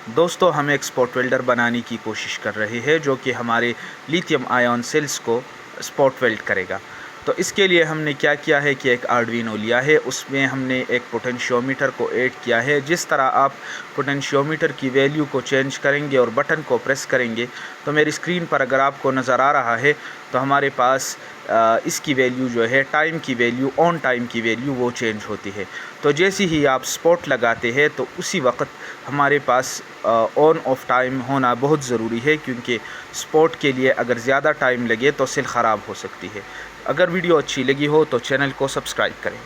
दोस्तों हम एक स्पॉट वेल्डर बनाने की कोशिश कर रहे हैं जो कि हमारे लिथियम आयन सेल्स को स्पॉट वेल्ड करेगा। तो इसके लिए हमने क्या किया है कि एक आर्डुइनो लिया है, उसमें हमने एक पोटेंशियोमीटर को ऐड किया है। जिस तरह आप पोटेंशियोमीटर की वैल्यू को चेंज करेंगे और बटन को प्रेस करेंगे तो मेरी स्क्रीन पर अगर आपको नज़र आ रहा है तो हमारे पास इसकी वैल्यू जो है, टाइम की वैल्यू, ऑन टाइम की वैल्यू वो चेंज होती है। तो जैसे ही आप स्पॉट लगाते हैं तो उसी वक्त हमारे पास ऑन ऑफ टाइम होना बहुत ज़रूरी है, क्योंकि स्पॉट के लिए अगर ज़्यादा टाइम लगे तो सेल ख़राब हो सकती है। अगर वीडियो अच्छी लगी हो तो चैनल को सब्सक्राइब करें।